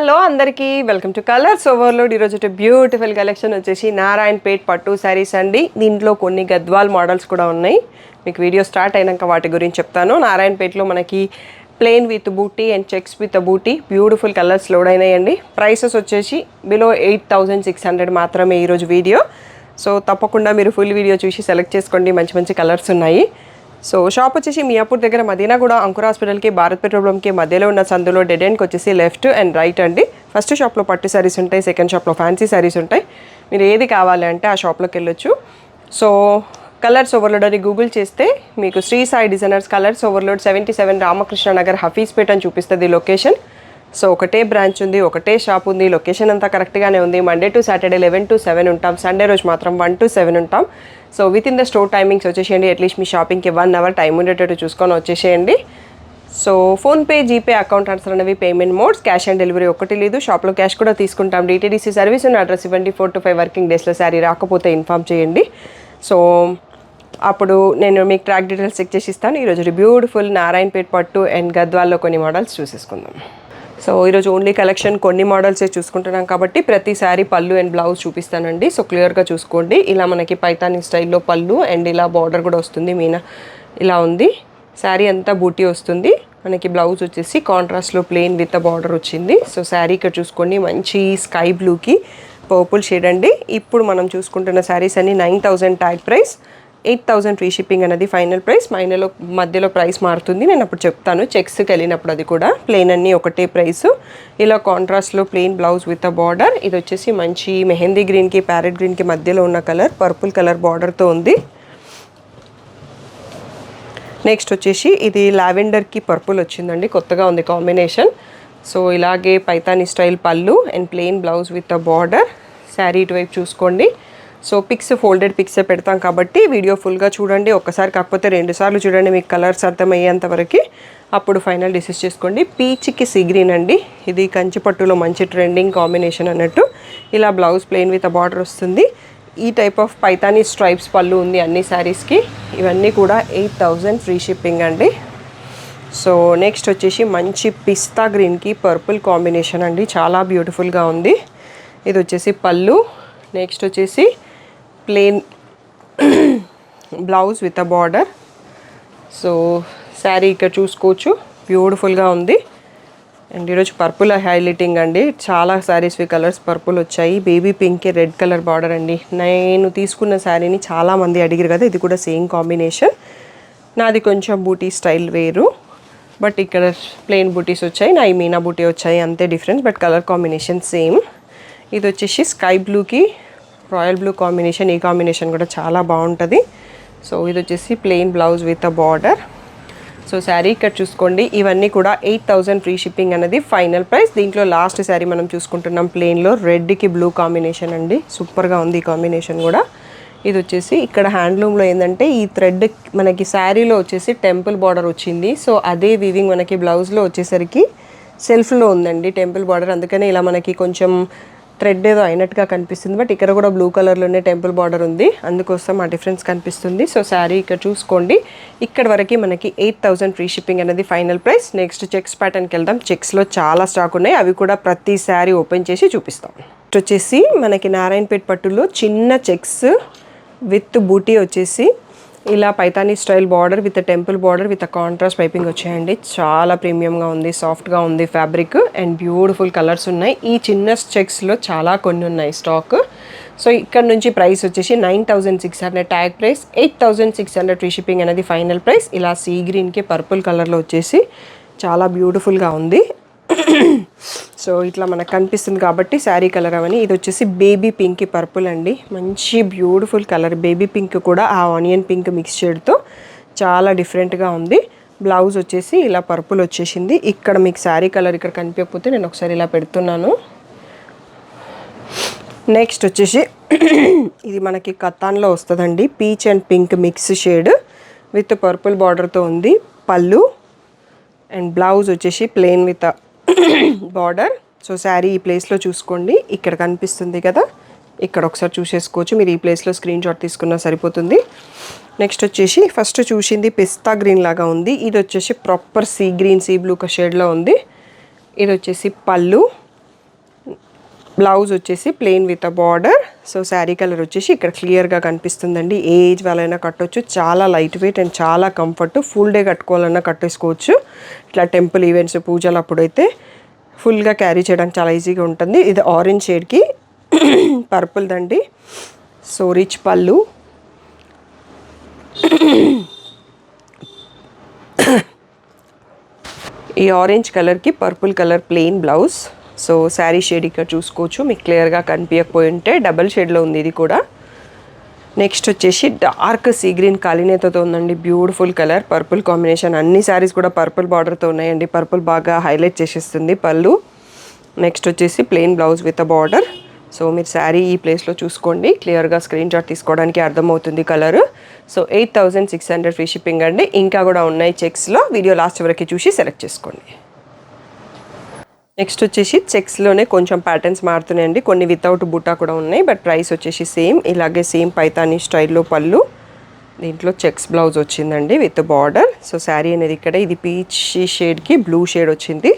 Hello అందరికీ welcome to colours overload. ఈరోజు beautiful collection వచ్చేసి నారాయణపేట్ పట్టు శారీస్ అండి. దీంట్లో కొన్ని గద్వాల్ మోడల్స్ కూడా ఉన్నాయి. మీకు వీడియో స్టార్ట్ అయినాక వాటి గురించి చెప్తాను. నారాయణపేట్లో మనకి plain with buti and checks with buti beautiful colours load అయినాయండి. ప్రైసెస్ వచ్చేసి బిలో 8600 మాత్రమే ఈరోజు వీడియో. సో తప్పకుండా మీరు ఫుల్ వీడియో చూసి సెలెక్ట్ చేసుకోండి. మంచి మంచి కలర్స్ ఉన్నాయి. సో షాప్ వచ్చేసి మియాపూర్ దగ్గర మదీనాగూడ అంకుర్ హాస్పిటల్కి భారత్ పెట్రోలియంకి మధ్యలో ఉన్న సందులో డెడ్ ఎండ్కి వచ్చేసి లెఫ్ట్ అండ్ రైట్ అండి. ఫస్ట్ షాప్లో పట్టు శారీస్ ఉంటాయి, సెకండ్ షాప్లో ఫ్యాన్సీ శారీస్ ఉంటాయి. మీరు ఏది కావాలి అంటే ఆ షాప్లోకి వెళ్ళొచ్చు. సో కలర్స్ ఓవర్లోడ్ అని గూగుల్ చేస్తే మీకు Shri Sai designers colours overload 77 Ramakrishna Nagar Hafeezpet అని చూపిస్తుంది లొకేషన్. సో ఒకటే బ్రాంచ్ ఉంది, ఒకటే షాప్ ఉంది. లొకేషన్ అంతా కరెక్ట్గానే ఉంది. మండే టు సాటర్డే 11 to 7 ఉంటాం. సండే రోజు మాత్రం 1 to 7 ఉంటాం. So with in the store timings వచ్చేసేయండి. అట్లీస్ట్ మీ షాపింగ్కి 1 hour టైం ఉండేటట్టు చూసుకొని వచ్చేసేయండి. So PhonePe, GPay, account transfer అనేవి payment modes. Cash on delivery ఒకటి లేదు. షాప్లో క్యాష్ కూడా తీసుకుంటాం. DTDC సర్వీస్ ఉన్న అడ్రస్ ఇవ్వండి. 4 to 5 వర్కింగ్ డేస్లో శారీ రాకపోతే ఇన్ఫామ్ చేయండి. సో అప్పుడు నేను మీకు ట్రాక్ డీటెయిల్స్ చెక్ చేసి ఇస్తాను. ఈరోజు బ్యూటిఫుల్ నారాయణపేట్ పట్టు అండ్ గద్వాల్లో కొన్ని మోడల్స్ చూసేసుకుందాం. సో ఈరోజు ఓన్లీ కలెక్షన్ కొన్ని మోడల్సే చూసుకుంటున్నాం కాబట్టి ప్రతిసారి పళ్ళు అండ్ బ్లౌజ్ చూపిస్తానండి. సో క్లియర్గా చూసుకోండి. ఇలా మనకి పైతానీ స్టైల్లో పళ్ళు అండ్ ఇలా బార్డర్ కూడా వస్తుంది. మీనా ఇలా ఉంది. శారీ అంతా బూటీ వస్తుంది. మనకి బ్లౌజ్ వచ్చేసి కాంట్రాస్ట్లో ప్లెయిన్ విత్ బార్డర్ వచ్చింది. సో శారీ ఇక్కడ చూసుకోండి. మంచి స్కై బ్లూకి పర్పుల్ షేడ్ అండి. ఇప్పుడు మనం చూసుకుంటున్న శారీస్ అన్ని 9000 ట్యాగ్ ప్రైస్, 8000 ఫ్రీ షిప్పింగ్ అనేది ఫైనల్ ప్రైస్. మధ్యలో ప్రైస్ మారుతుంది, నేను అప్పుడు చెప్తాను. చెక్స్కి వెళ్ళినప్పుడు అది కూడా ప్లెయిన్ అన్నీ ఒకటే ప్రైస్. ఇలా కాంట్రాస్ట్లో plain blouse with a border. ఇది వచ్చేసి మంచి మెహందీ గ్రీన్కి ప్యారెట్ గ్రీన్కి మధ్యలో ఉన్న కలర్ పర్పుల్ కలర్ బార్డర్తో ఉంది. నెక్స్ట్ వచ్చేసి ఇది లావెండర్కి పర్పుల్ వచ్చిందండి. కొత్తగా ఉంది కాంబినేషన్. సో ఇలాగే పైతానీ స్టైల్ పళ్ళు and plain blouse with a border. Sari ఇటువైపు చూసుకోండి. సో పిక్స్ ఫోల్డెడ్ పిక్సే పెడతాం కాబట్టి వీడియో ఫుల్గా చూడండి. ఒక్కసారి కాకపోతే 2 సార్లు చూడండి, మీకు కలర్స్ అర్థమయ్యేంత వరకు. అప్పుడు ఫైనల్ డిసైడ్ చేసుకోండి. పీచ్కి సీ గ్రీన్ అండి. ఇది కంచి పట్టులో మంచి ట్రెండింగ్ కాంబినేషన్ అన్నట్టు. ఇలా బ్లౌజ్ ప్లెయిన్ విత్ బార్డర్ వస్తుంది. ఈ టైప్ ఆఫ్ పైతానీ స్ట్రైప్స్ పళ్ళు ఉంది అన్ని శారీస్కి. ఇవన్నీ కూడా 8000 ఫ్రీ షిప్పింగ్ అండి. సో నెక్స్ట్ వచ్చేసి మంచి పిస్తా గ్రీన్కి పర్పుల్ కాంబినేషన్ అండి. చాలా బ్యూటిఫుల్గా ఉంది. ఇది వచ్చేసి పళ్ళు. నెక్స్ట్ వచ్చేసి plain blouse with a border. So sari ఇక్కడ చూసుకోవచ్చు, బ్యూటిఫుల్గా ఉంది. అండ్ ఈరోజు పర్పుల్ హైలైటింగ్ అండి. చాలా శారీస్వి కలర్స్ పర్పుల్ వచ్చాయి. బేబీ పింక్కి రెడ్ కలర్ బార్డర్ అండి. నేను తీసుకున్న శారీని చాలామంది అడిగారు కదా, ఇది కూడా సేమ్ కాంబినేషన్. నాది కొంచెం బూటీ స్టైల్ వేరు, బట్ ఇక్కడ ప్లెయిన్ బూటీస్ వచ్చాయి. నా ఈ మీనా బూటీ వచ్చాయి, అంతే difference, but colour combination same. ఇది వచ్చేసి స్కై బ్లూకి రాయల్ బ్లూ కాంబినేషన్. ఈ కాంబినేషన్ కూడా చాలా బాగుంటుంది. సో ఇది వచ్చేసి plain blouse with a border. So sari ఇక్కడ చూసుకోండి. ఇవన్నీ కూడా 8000 ఫ్రీ షిప్పింగ్ అనేది ఫైనల్ ప్రైస్. దీంట్లో లాస్ట్ శారీ మనం చూసుకుంటున్నాం ప్లెయిన్లో రెడ్కి బ్లూ కాంబినేషన్ అండి. సూపర్గా ఉంది ఈ కాంబినేషన్ కూడా. ఇది వచ్చేసి ఇక్కడ హ్యాండ్లూమ్లో ఏంటంటే ఈ థ్రెడ్ మనకి శారీలో వచ్చేసి టెంపుల్ బార్డర్ వచ్చింది. సో అదే వీవింగ్ మనకి బ్లౌజ్లో వచ్చేసరికి సెల్ఫ్లో ఉందండి టెంపుల్ బార్డర్. అందుకనే ఇలా మనకి కొంచెం థ్రెడ్ ఏదో అయినట్టుగా కనిపిస్తుంది, బట్ ఇక్కడ కూడా బ్లూ కలర్లోనే టెంపుల్ బార్డర్ ఉంది, అందుకోసం ఆ డిఫరెన్స్ కనిపిస్తుంది. సో శారీ ఇక్కడ చూసుకోండి. ఇక్కడ వరకు మనకి 8000 ఫ్రీ షిప్పింగ్ అనేది ఫైనల్ ప్రైస్. నెక్స్ట్ చెక్స్ ప్యాటర్న్కి వెళ్దాం. చెక్స్లో చాలా స్టాక్ ఉన్నాయి, అవి కూడా ప్రతి శారీ ఓపెన్ చేసి చూపిస్తాం. నెక్స్ట్ వచ్చేసి మనకి నారాయణపేట్ పట్టులో చిన్న చెక్స్ విత్ బూటీ వచ్చేసి ఇలా Paithani style border with temple border with contrast piping వచ్చాయండి. చాలా ప్రీమియంగా ఉంది, సాఫ్ట్గా ఉంది ఫ్యాబ్రిక్ అండ్ బ్యూటిఫుల్ కలర్స్ ఉన్నాయి. ఈ చిన్న చెక్స్లో చాలా కొన్ని ఉన్నాయి స్టాక్. సో ఇక్కడ నుంచి ప్రైస్ వచ్చేసి 9600 ట్యాగ్ ప్రైస్, 8600 ఫ్రీ షిప్పింగ్ అనేది ఫైనల్ ప్రైస్. ఇలా సీ గ్రీన్కి పర్పుల్ కలర్లో వచ్చేసి చాలా బ్యూటిఫుల్గా ఉంది. సో ఇట్లా మనకు కనిపిస్తుంది కాబట్టి శారీ కలర్ అవన్నీ. ఇది వచ్చేసి బేబీ పింక్కి పర్పుల్ అండి. మంచి బ్యూటిఫుల్ కలర్. బేబీ పింక్ కూడా ఆ ఆనియన్ పింక్ మిక్స్ షేడ్తో చాలా డిఫరెంట్గా ఉంది. బ్లౌజ్ వచ్చేసి ఇలా పర్పుల్ వచ్చేసింది. ఇక్కడ మీకు శారీ కలర్ ఇక్కడ కనిపించకపోతే నేను ఒకసారి ఇలా పెడుతున్నాను. నెక్స్ట్ వచ్చేసి ఇది మనకి కతాన్లో వస్తుందండి. Peach and pink mix shade with purple బార్డర్తో ఉంది. పళ్ళు అండ్ బ్లౌజ్ వచ్చేసి plain with border. So sari ఈ ప్లేస్లో చూసుకోండి, ఇక్కడ కనిపిస్తుంది కదా, ఇక్కడ ఒకసారి చూసేసుకోవచ్చు. మీరు ఈ ప్లేస్లో స్క్రీన్ షాట్ తీసుకున్నా సరిపోతుంది. నెక్స్ట్ వచ్చేసి ఫస్ట్ చూసింది పిస్తా గ్రీన్ లాగా ఉంది. ఇది వచ్చేసి proper sea green sea blue షేడ్లో ఉంది. ఇది వచ్చేసి పళ్ళు బ్లౌజ్ వచ్చేసి plain with a border. So sari colour వచ్చేసి ఇక్కడ క్లియర్గా కనిపిస్తుందండి. ఏ ఏజ్ వాళ్ళైనా కట్టొచ్చు. చాలా లైట్ వెయిట్ అండ్ చాలా కంఫర్ట్. ఫుల్ డే కట్టుకోవాలన్నా కట్టేసుకోవచ్చు. ఇట్లా టెంపుల్ ఈవెంట్స్ పూజలు అప్పుడైతే ఫుల్గా క్యారీ చేయడానికి చాలా ఈజీగా ఉంటుంది. ఇది ఆరెంజ్ షేడ్కి పర్పుల్ దండి. సో రిచ్ పళ్ళు, ఈ ఆరెంజ్ కలర్కి purple colour plain blouse. So sari shade ఇక్కడ చూసుకోవచ్చు. మీకు క్లియర్గా కనిపించకపోయి ఉంటే డబల్ షేడ్లో ఉంది ఇది కూడా. నెక్స్ట్ వచ్చేసి డార్క్ సీ గ్రీన్ కాలినేతతో ఉందండి. Beautiful colour, purple combination. అన్ని శారీస్ కూడా పర్పుల్ బార్డర్తో ఉన్నాయండి. పర్పుల్ బాగా హైలైట్ చేసేస్తుంది పళ్ళు. నెక్స్ట్ వచ్చేసి plain blouse with a border. So మీరు శారీ ఈ ప్లేస్లో చూసుకోండి. క్లియర్గా స్క్రీన్ షాట్ తీసుకోవడానికి అర్థమవుతుంది కలర్. సో 8600 ఫ్రీ షిప్పింగ్ అండి. ఇంకా కూడా ఉన్నాయి చెక్స్లో. వీడియో లాస్ట్ వరకు చూసి సెలెక్ట్ చేసుకోండి. నెక్స్ట్ వచ్చేసి చెక్స్లోనే కొంచెం ప్యాటర్న్స్ మారుతున్నాయండి. కొన్ని వితౌట్ బూటా కూడా ఉన్నాయి. బట్ ప్రైస్ వచ్చేసి సేమ్. ఇలాగే సేమ్ పైతానీ స్టైల్లో పళ్ళు. దీంట్లో చెక్స్ బ్లౌజ్ వచ్చిందండి విత్ బార్డర్. సో శారీ అనేది ఇక్కడ ఇది పీచ్ షేడ్కి బ్లూ షేడ్ వచ్చింది.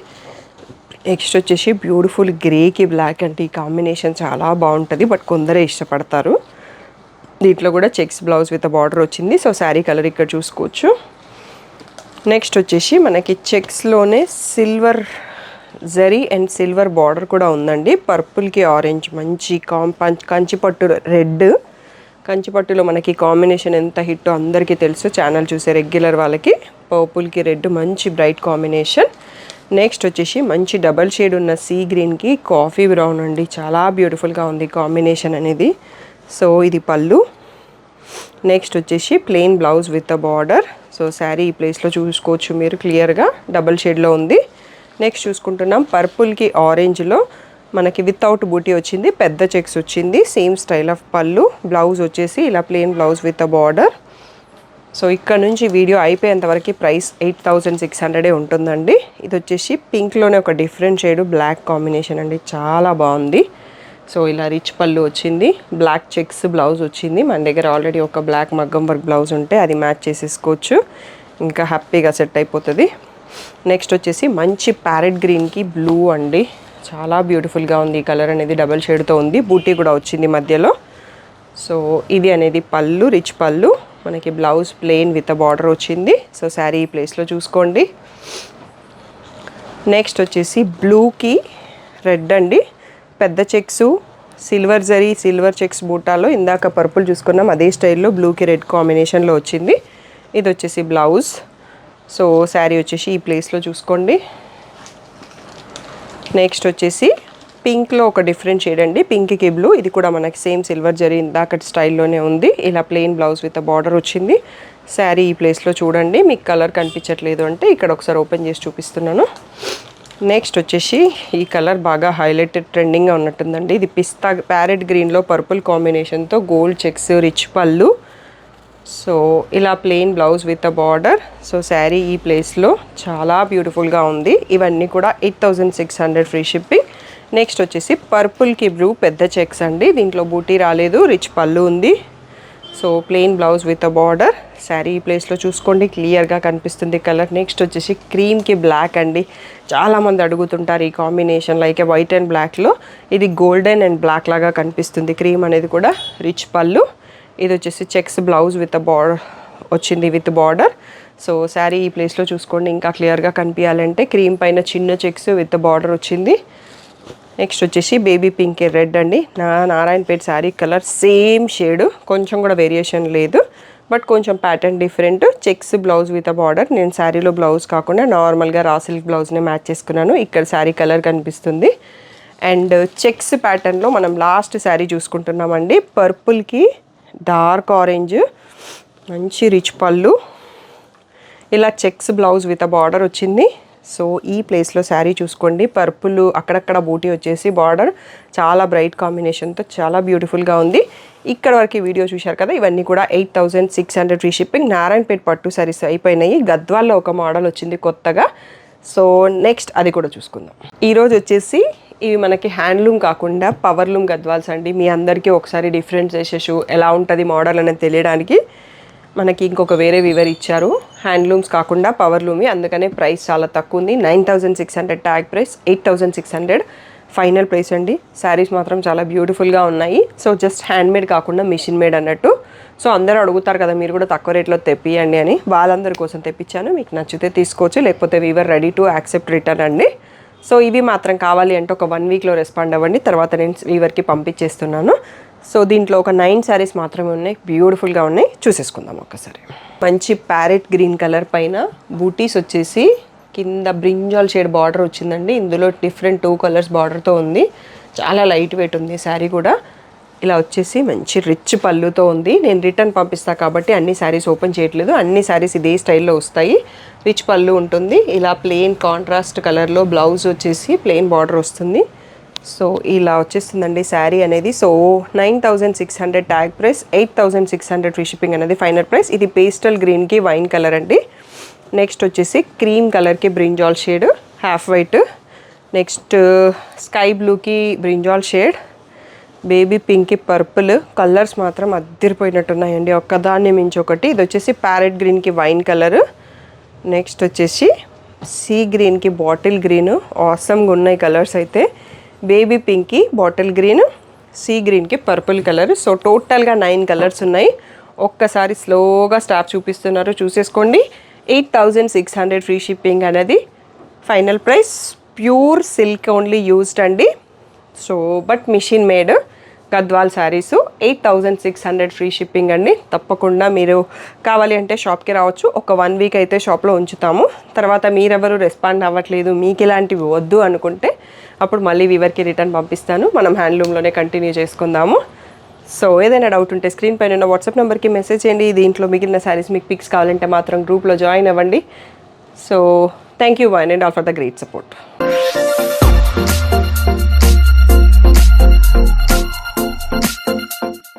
నెక్స్ట్ వచ్చేసి బ్యూటిఫుల్ గ్రేకి బ్లాక్ అంటే ఈ కాంబినేషన్ చాలా బాగుంటుంది. బట్ కొందరే ఇష్టపడతారు. దీంట్లో కూడా చెక్స్ బ్లౌజ్ విత్ బార్డర్ వచ్చింది. సో శారీ కలర్ ఇక్కడ చూసుకోవచ్చు. నెక్స్ట్ వచ్చేసి మనకి చెక్స్లోనే silver zari and silver border కూడా ఉందండి. పర్పుల్కి ఆరెంజ్ మంచి కంచిపట్టు రెడ్. కంచిపట్టులో మనకి కాంబినేషన్ ఎంత హిట్టో అందరికీ తెలుసు, ఛానల్ చూసే రెగ్యులర్ వాళ్ళకి. పర్పుల్కి రెడ్ మంచి బ్రైట్ కాంబినేషన్. నెక్స్ట్ వచ్చేసి మంచి డబల్ షేడ్ ఉన్న సీ గ్రీన్కి కాఫీ బ్రౌన్ అండి. చాలా బ్యూటిఫుల్గా ఉంది కాంబినేషన్ అనేది. సో ఇది పళ్ళు. నెక్స్ట్ వచ్చేసి plain blouse with a border. So sari ఈ ప్లేస్లో చూసుకోవచ్చు మీరు క్లియర్గా డబల్ షేడ్లో ఉంది. నెక్స్ట్ చూసుకుంటున్నాం పర్పుల్కి ఆరెంజ్లో మనకి వితౌట్ బూటీ వచ్చింది. పెద్ద చెక్స్ వచ్చింది. సేమ్ స్టైల్ ఆఫ్ పళ్ళు. బ్లౌజ్ వచ్చేసి ఇలా plain blouse with a border. So ఇక్కడ నుంచి వీడియో అయిపోయేంత వరకు ప్రైస్ 8600 ఉంటుందండి. ఇది వచ్చేసి పింక్లోనే ఒక డిఫరెంట్ షేడ్ బ్లాక్ కాంబినేషన్ అండి. చాలా బాగుంది. సో ఇలా రిచ్ పళ్ళు వచ్చింది. బ్లాక్ చెక్స్ బ్లౌజ్ వచ్చింది. మన దగ్గర ఆల్రెడీ ఒక బ్లాక్ మగ్గం వర్క్ బ్లౌజ్ ఉంటే అది మ్యాచ్ చేసేసుకోవచ్చు. ఇంకా హ్యాపీగా సెట్ అయిపోతుంది. నెక్స్ట్ వచ్చేసి మంచి ప్యారెట్ గ్రీన్కి బ్లూ అండి. చాలా బ్యూటిఫుల్గా ఉంది. ఈ కలర్ అనేది డబల్ షేడ్తో ఉంది. బూటీ కూడా వచ్చింది మధ్యలో. సో ఇది అనేది పళ్ళు, రిచ్ పళ్ళు. మనకి బ్లౌజ్ ప్లెయిన్ విత్ బార్డర్ వచ్చింది. సో శారీ ఈ ప్లేస్లో చూసుకోండి. నెక్స్ట్ వచ్చేసి బ్లూకి రెడ్ అండి. పెద్ద checks silver zari silver checks బూటాలో ఇందాక పర్పుల్ చూసుకున్నాం. అదే స్టైల్లో బ్లూకి రెడ్ కాంబినేషన్లో వచ్చింది. ఇది వచ్చేసి బ్లౌజ్. సో శారీ వచ్చేసి ఈ ప్లేస్లో చూసుకోండి. నెక్స్ట్ వచ్చేసి పింక్లో ఒక డిఫరెంట్ షేడ్ అండి. పింక్కి బ్లూ. ఇది కూడా మనకి సేమ్ సిల్వర్ జరీ ఇందాక స్టైల్లోనే ఉంది. ఇలా ప్లెయిన్ బ్లౌజ్ విత్ బార్డర్ వచ్చింది. శారీ ఈ ప్లేస్లో చూడండి. మీకు కలర్ కనిపించట్లేదు అంటే ఇక్కడ ఒకసారి ఓపెన్ చేసి చూపిస్తున్నాను. నెక్స్ట్ వచ్చేసి ఈ కలర్ బాగా హైలైటెడ్ ట్రెండింగ్గా ఉన్నట్టుందండి. ఇది పిస్తా ప్యారెట్ గ్రీన్లో పర్పుల్ కాంబినేషన్తో గోల్డ్ చెక్స్ రిచ్ పళ్ళు. సో ఇలా plain blouse with a border. So sari ఈ ప్లేస్లో చాలా బ్యూటిఫుల్గా ఉంది. ఇవన్నీ కూడా 8600 ఫ్రీ షిప్పింగ్. నెక్స్ట్ వచ్చేసి పర్పుల్కి బ్లూ పెద్ద చెక్స్ అండి. దీంట్లో బూటీ రాలేదు. రిచ్ పళ్ళు ఉంది. So plain blouse with a border. Sari ఈ ప్లేస్లో చూసుకోండి క్లియర్గా కనిపిస్తుంది కలర్. నెక్స్ట్ వచ్చేసి క్రీమ్కి బ్లాక్ అండి. చాలామంది అడుగుతుంటారు ఈ కాంబినేషన్ లైక్ వైట్ అండ్ బ్లాక్లో. ఇది గోల్డెన్ అండ్ బ్లాక్ లాగా కనిపిస్తుంది. క్రీమ్ అనేది కూడా రిచ్ పళ్ళు. ఇది వచ్చేసి చెక్స్ బ్లౌజ్ విత్ బార్డర్ వచ్చింది విత్ బార్డర్. సో శారీ ఈ ప్లేస్లో చూసుకోండి ఇంకా క్లియర్గా కనిపించాలంటే క్రీమ్ పైన చిన్న చెక్స్ విత్ బార్డర్ వచ్చింది. నెక్స్ట్ వచ్చేసి బేబీ పింక్ రెడ్ అండి. Narayanpet sari colour same shade, కొంచెం కూడా వేరియేషన్ లేదు. బట్ కొంచెం pattern different. Checks blouse with border. నేను శారీలో బ్లౌజ్ కాకుండా నార్మల్గా రా సిల్క్ బ్లౌజ్ని మ్యాచ్ చేసుకున్నాను. ఇక్కడ శారీ కలర్ కనిపిస్తుంది. అండ్ చెక్స్ ప్యాటర్న్లో మనం లాస్ట్ శారీ చూసుకుంటున్నామండి. పర్పుల్కి డార్క్ ఆరెంజ్ మంచి రిచ్ పళ్ళు. ఇలా చెక్స్ బ్లౌజ్ విత్ బార్డర్ వచ్చింది. సో ఈ ప్లేస్లో శారీ చూసుకోండి. పర్పుల్ అక్కడక్కడ బూటీ వచ్చేసి బార్డర్ చాలా బ్రైట్ కాంబినేషన్తో చాలా బ్యూటిఫుల్గా ఉంది. ఇక్కడ వరకు వీడియో చూశారు కదా. ఇవన్నీ కూడా 8600 ఫ్రీ షిప్పింగ్. నారాయణపేట పట్టు శారీస్ అయిపోయినాయి. గద్వాల్లో ఒక మోడల్ వచ్చింది కొత్తగా. సో నెక్స్ట్ అది కూడా చూసుకుందాం. ఈరోజు వచ్చేసి ఇవి మనకి హ్యాండ్లూమ్ కాకుండా పవర్లూమ్ గద్వాల్స్ అండి. మీ అందరికీ ఒకసారి డిఫరెంట్ చేసేసు ఎలా ఉంటుంది మోడల్ అనేది తెలియడానికి మనకి ఇంకొక వేరే వివర్ ఇచ్చారు. హ్యాండ్లూమ్స్ కాకుండా పవర్లూమి, అందుకనే ప్రైస్ చాలా తక్కువ ఉంది. 9600 ట్యాగ్ ప్రైస్ 8600. ఫైనల్ ప్రైస్ అండి. శారీస్ మాత్రం చాలా బ్యూటిఫుల్గా ఉన్నాయి. సో జస్ట్ హ్యాండ్మేడ్ కాకుండా మిషన్ మేడ్ అన్నట్టు. సో అందరూ అడుగుతారు కదా మీరు కూడా తక్కువ రేట్లో తెప్పియండి అని, వాళ్ళందరి కోసం తెప్పించాను. మీకు నచ్చితే తీసుకోవచ్చు, లేకపోతే weaver ready to accept return అండి. సో ఇవి మాత్రం కావాలి అంటే ఒక 1 వీక్లో రెస్పాండ్ అవ్వండి, తర్వాత నేను వీవర్కి పంపించేస్తున్నాను. సో దీంట్లో ఒక 9 శారీస్ మాత్రమే ఉన్నాయి, బ్యూటిఫుల్గా ఉన్నాయి, చూసేసుకుందాం ఒక్కసారి. మంచి ప్యారెట్ గ్రీన్ కలర్ పైన బూటీస్ వచ్చేసి కింద బ్రింజాల్ షేడ్ బార్డర్ వచ్చిందండి. ఇందులో డిఫరెంట్ 2 కలర్స్ బార్డర్తో ఉంది. చాలా లైట్ వెయిట్ ఉంది శారీ కూడా. ఇలా వచ్చేసి మంచి రిచ్ పళ్ళుతో ఉంది. నేను రిటర్న్ పంపిస్తాను కాబట్టి అన్ని శారీస్ ఓపెన్ చేయట్లేదు, అన్ని శారీస్ ఇదే స్టైల్లో వస్తాయి. రిచ్ పళ్ళు ఉంటుంది. ఇలా ప్లెయిన్ కాంట్రాస్ట్ కలర్లో బ్లౌజ్ వచ్చేసి ప్లెయిన్ బార్డర్ వస్తుంది. సో ఇలా వచ్చేస్తుందండి శారీ అనేది. So 9600 tag price, 8600 free shipping అనేది ఫైనల్ ప్రైస్. ఇది పేస్టల్ గ్రీన్కి వైన్ కలర్ అండి. నెక్స్ట్ వచ్చేసి క్రీమ్ కలర్కి brinjal shade half white, next sky బ్లూకి బ్రింజాల్ షేడ్, బేబీ పింక్కి పర్పుల్. కలర్స్ మాత్రం అద్దరిపోయినట్టున్నాయండి, ఒక్కదాన్ని మించి ఒకటి. ఇది వచ్చేసి ప్యారెట్ గ్రీన్కి వైన్ కలర్, నెక్స్ట్ వచ్చేసి సీ గ్రీన్కి బాటిల్ గ్రీన్. ఆసమ్గా ఉన్నాయి కలర్స్ అయితే. బేబీ పింక్కి బాటిల్ గ్రీన్, సీ గ్రీన్కి పర్పుల్ కలర్. సో టోటల్గా 9 కలర్స్ ఉన్నాయి. ఒక్కసారి స్లోగా స్టాప్ చూపిస్తున్నారు, చూసేసుకోండి. 8600 ఫ్రీ షిప్పింగ్ అనేది final price. Pure silk only used అండి. So but machine made Gadwal saris 8600 free shipping అండి. తప్పకుండా మీరు కావాలి అంటే షాప్కి రావచ్చు. ఒక 1 వీక్ అయితే షాప్లో ఉంచుతాము. తర్వాత మీరెవరు రెస్పాండ్ అవ్వట్లేదు, మీకు ఇలాంటివి వద్దు అనుకుంటే అప్పుడు మళ్ళీ వీవర్కి రిటర్న్ పంపిస్తాను. మనం హ్యాండ్లూమ్లోనే కంటిన్యూ చేసుకుందాము. సో ఏదైనా డౌట్ ఉంటే స్క్రీన్ పైన ఉన్న వాట్సాప్ నెంబర్కి మెసేజ్ చేయండి. దీంట్లో మిగిలిన శారీస్ మీకు పిక్స్ కావాలంటే మాత్రం గ్రూప్లో జాయిన్ అవ్వండి. So thank you one and all for the great support.